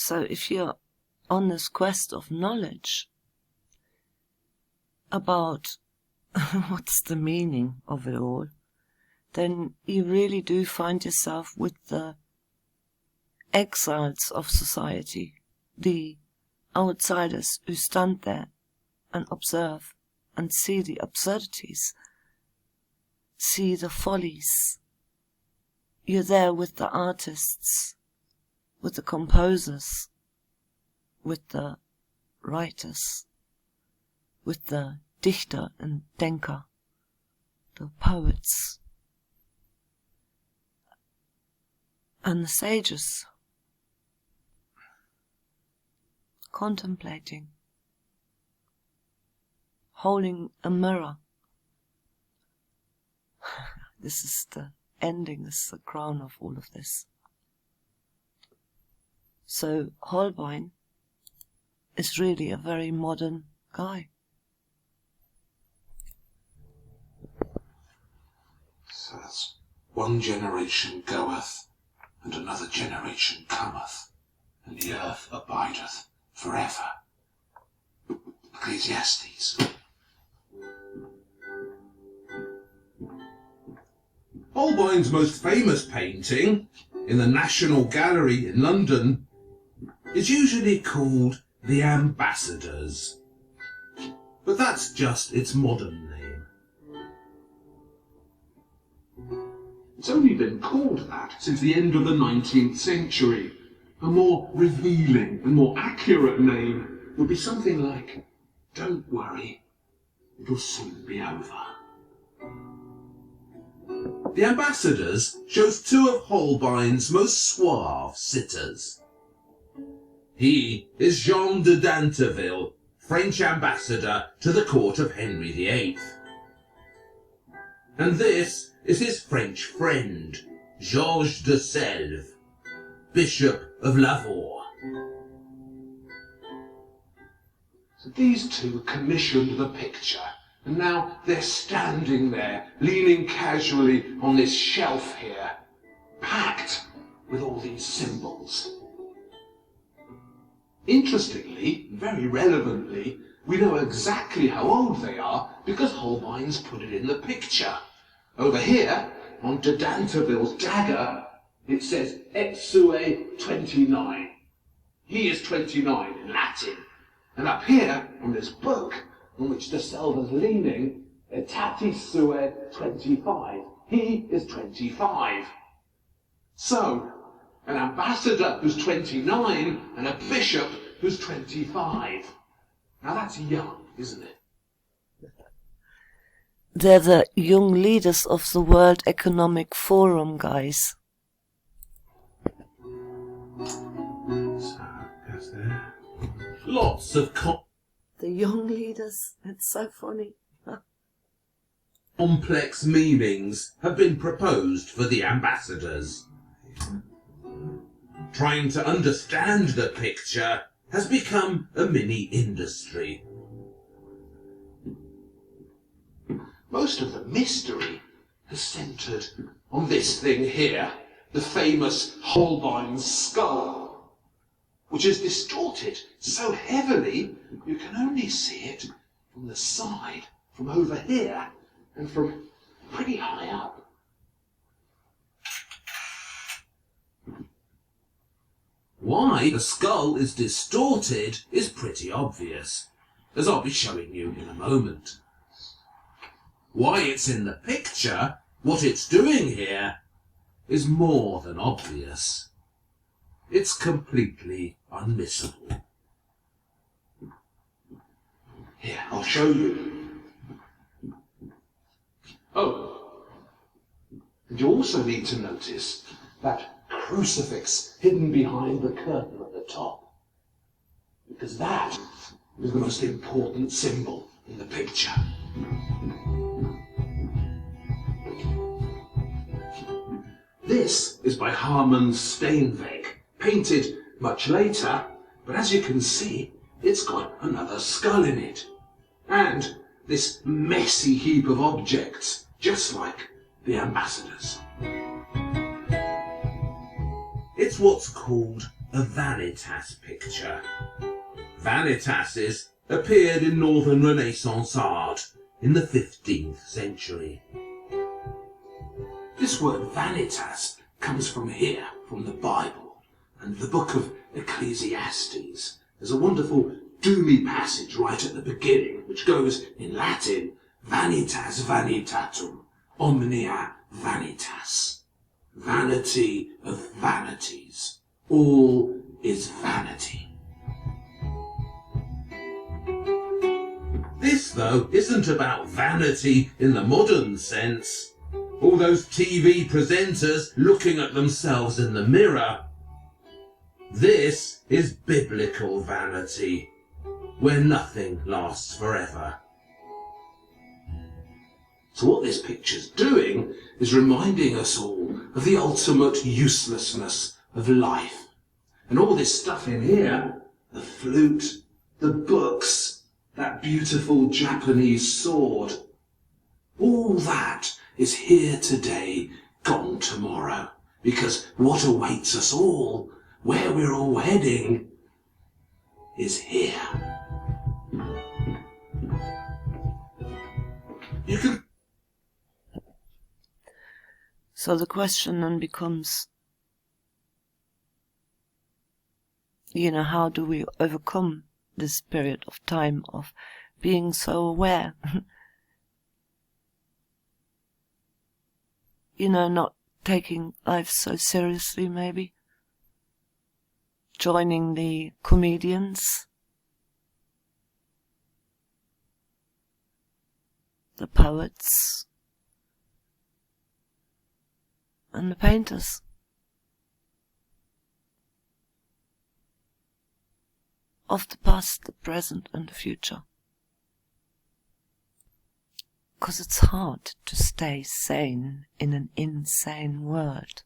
So if you're on this quest of knowledge about what's the meaning of it all, then you really do find yourself with the exiles of society, the outsiders who stand there and observe and see the absurdities, see the follies. You're there with the artists, with the composers, with the writers, with the Dichter and Denker, the poets, and the sages, contemplating, holding a mirror. This is the ending, this is the crown of all of this. So Holbein is really a very modern guy. So that's one generation goeth, and another generation cometh, and the earth abideth forever. Ecclesiastes. Holbein's most famous painting, in the National Gallery in London, is usually called The Ambassadors. But that's just its modern name. It's only been called that since the end of the 19th century. A more revealing and more accurate name would be something like, "Don't worry, it'll soon be over." The Ambassadors shows two of Holbein's most suave sitters. He is Jean de Danteville, French ambassador to the court of Henry VIII. And this is his French friend, Georges de Selve, Bishop of Lavaux. So these two commissioned the picture, and now they're standing there, leaning casually on this shelf here, packed with all these symbols. Interestingly, very relevantly, we know exactly how old they are because Holbein's put it in the picture. Over here, on de Danteville's dagger, it says Etsue 29. He is 29 in Latin. And up here, on this book, on which de Selve is leaning, Etati Sue 25. He is 25. So, an ambassador who's 29 and a bishop who's 25. Now that's young, isn't it? They're the young leaders of the World Economic Forum, guys. So, goes there. Lots of The young leaders, it's so funny. complex meanings have been proposed for the ambassadors. Trying to understand the picture has become a mini-industry. Most of the mystery has centred on this thing here, the famous Holbein skull, which is distorted so heavily you can only see it from the side, from over here, and from pretty high up. Why the skull is distorted is pretty obvious, as I'll be showing you in a moment. Why it's in the picture, what it's doing here, is more than obvious. It's completely unmissable. Here, I'll show you. Oh, and you also need to notice that crucifix hidden behind the curtain at the top, because that is the most important symbol in the picture. This is by Harman Steenweg, painted much later, but as you can see, it's got another skull in it. And this messy heap of objects, just like the ambassadors. It's what's called a vanitas picture. Vanitases appeared in Northern Renaissance art in the 15th century. This word vanitas comes from here, from the Bible, and the book of Ecclesiastes. There's a wonderful doomy passage right at the beginning, which goes in Latin, vanitas vanitatum, omnia vanitas. Vanity of vanities. All is vanity. This, though, isn't about vanity in the modern sense. All those TV presenters looking at themselves in the mirror. This is biblical vanity, where nothing lasts forever. So what this picture's doing is reminding us all of the ultimate uselessness of life. And all this stuff in here, the flute, the books, that beautiful Japanese sword, all that is here today, gone tomorrow. Because what awaits us all, where we're all heading, is here. You can... So the question then becomes, how do we overcome this period of time of being so aware? Not taking life so seriously, maybe. Joining the comedians, the poets, and the painters. Of the past, the present, and the future. 'Cause it's hard to stay sane in an insane world.